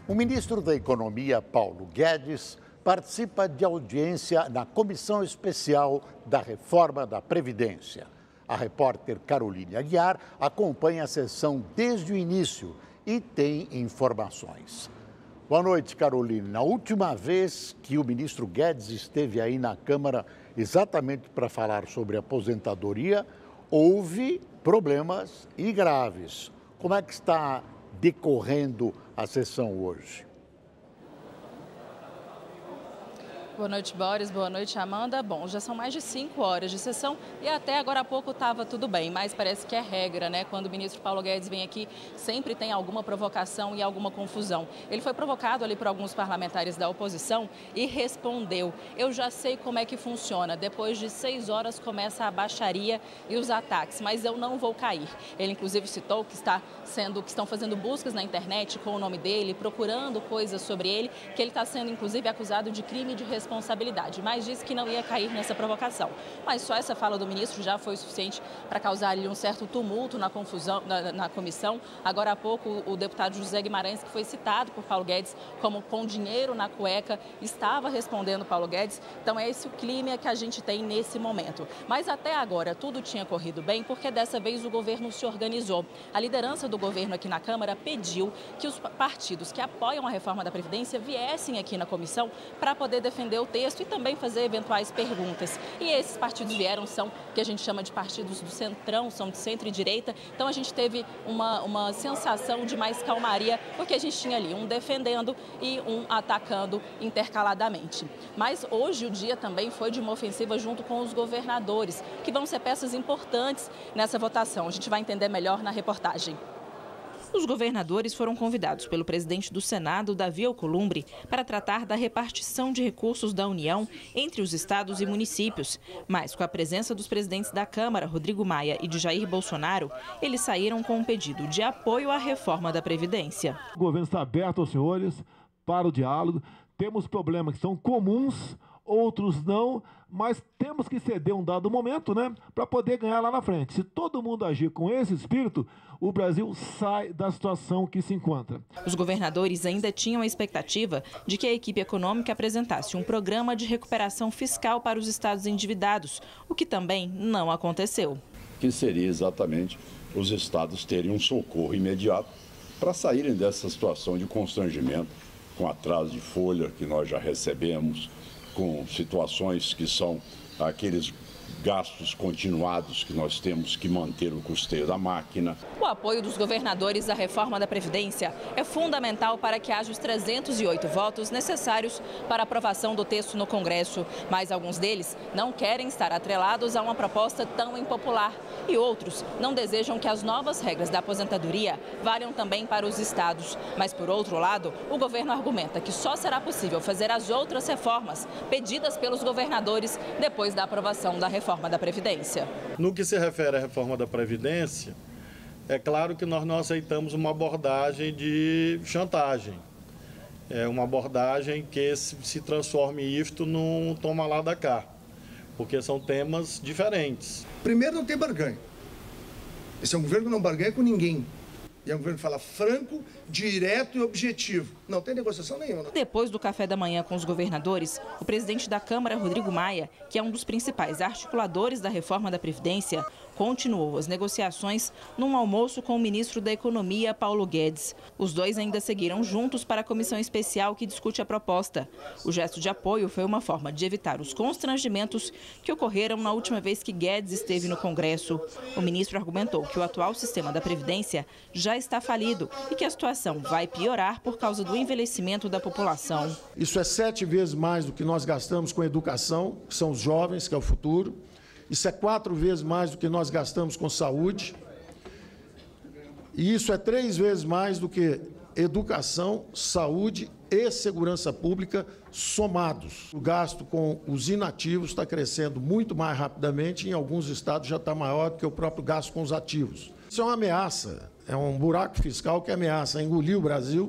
O ministro da Economia, Paulo Guedes, participa de audiência na Comissão Especial da Reforma da Previdência. A repórter Caroline Aguiar acompanha a sessão desde o início e tem informações. Boa noite, Caroline. Na última vez que o ministro Guedes esteve aí na Câmara exatamente para falar sobre aposentadoria, houve problemas e graves. Como é que está decorrendo a sessão hoje? Boa noite, Boris. Boa noite, Amanda. Bom, já são mais de 5 horas de sessão e até agora há pouco estava tudo bem, mas parece que é regra, né? Quando o ministro Paulo Guedes vem aqui, sempre tem alguma provocação e alguma confusão. Ele foi provocado ali por alguns parlamentares da oposição e respondeu: eu já sei como é que funciona. Depois de 6 horas começa a baixaria e os ataques, mas eu não vou cair. Ele, inclusive, citou que estão fazendo buscas na internet com o nome dele, procurando coisas sobre ele, que ele está sendo, inclusive, acusado de crime de responsabilidade, mas disse que não ia cair nessa provocação. Mas só essa fala do ministro já foi suficiente para causar ali um certo tumulto na confusão na comissão. Agora há pouco, o deputado José Guimarães, que foi citado por Paulo Guedes como com dinheiro na cueca, estava respondendo Paulo Guedes. Então é esse o clima que a gente tem nesse momento. Mas até agora tudo tinha corrido bem, porque dessa vez o governo se organizou. A liderança do governo aqui na Câmara pediu que os partidos que apoiam a reforma da Previdência viessem aqui na comissão para poder defender o texto e também fazer eventuais perguntas. E esses partidos vieram, são que a gente chama de partidos do centrão, são de centro e direita. Então a gente teve uma sensação de mais calmaria, porque a gente tinha ali um defendendo e um atacando intercaladamente. Mas hoje o dia também foi de uma ofensiva junto com os governadores, que vão ser peças importantes nessa votação. A gente vai entender melhor na reportagem. Os governadores foram convidados pelo presidente do Senado, Davi Alcolumbre, para tratar da repartição de recursos da União entre os estados e municípios. Mas, com a presença dos presidentes da Câmara, Rodrigo Maia, e de Jair Bolsonaro, eles saíram com um pedido de apoio à reforma da Previdência. O governo está aberto aos senhores para o diálogo. Temos problemas que são comuns, outros não, mas temos que ceder um dado momento, né, para poder ganhar lá na frente. Se todo mundo agir com esse espírito, o Brasil sai da situação que se encontra. Os governadores ainda tinham a expectativa de que a equipe econômica apresentasse um programa de recuperação fiscal para os estados endividados, o que também não aconteceu. Que seria exatamente os estados terem um socorro imediato para saírem dessa situação de constrangimento, com atraso de folha que nós já recebemos, com situações que são aqueles gastos continuados que nós temos que manter o custeio da máquina. O apoio dos governadores à reforma da Previdência é fundamental para que haja os 308 votos necessários para a aprovação do texto no Congresso. Mas alguns deles não querem estar atrelados a uma proposta tão impopular. E outros não desejam que as novas regras da aposentadoria valham também para os estados. Mas, por outro lado, o governo argumenta que só será possível fazer as outras reformas pedidas pelos governadores depois da aprovação da reforma da Previdência. No que se refere à reforma da Previdência, é claro que nós não aceitamos uma abordagem de chantagem. É uma abordagem que se transforme isto num toma lá da cá, porque são temas diferentes. Primeiro, não tem barganha. Esse é um governo que não barganha com ninguém. E é um governo que fala franco, direto e objetivo. Não tem negociação nenhuma. Depois do café da manhã com os governadores, o presidente da Câmara, Rodrigo Maia, que é um dos principais articuladores da reforma da Previdência, continuou as negociações num almoço com o ministro da Economia, Paulo Guedes. Os dois ainda seguiram juntos para a comissão especial que discute a proposta. O gesto de apoio foi uma forma de evitar os constrangimentos que ocorreram na última vez que Guedes esteve no Congresso. O ministro argumentou que o atual sistema da Previdência já está falido e que a situação vai piorar por causa do envelhecimento da população. Isso é 7 vezes mais do que nós gastamos com educação, que são os jovens, que é o futuro. Isso é 4 vezes mais do que nós gastamos com saúde. E isso é 3 vezes mais do que educação, saúde e segurança pública somados. O gasto com os inativos está crescendo muito mais rapidamente, em alguns estados já está maior do que o próprio gasto com os ativos. Isso é uma ameaça, é um buraco fiscal que ameaça engolir o Brasil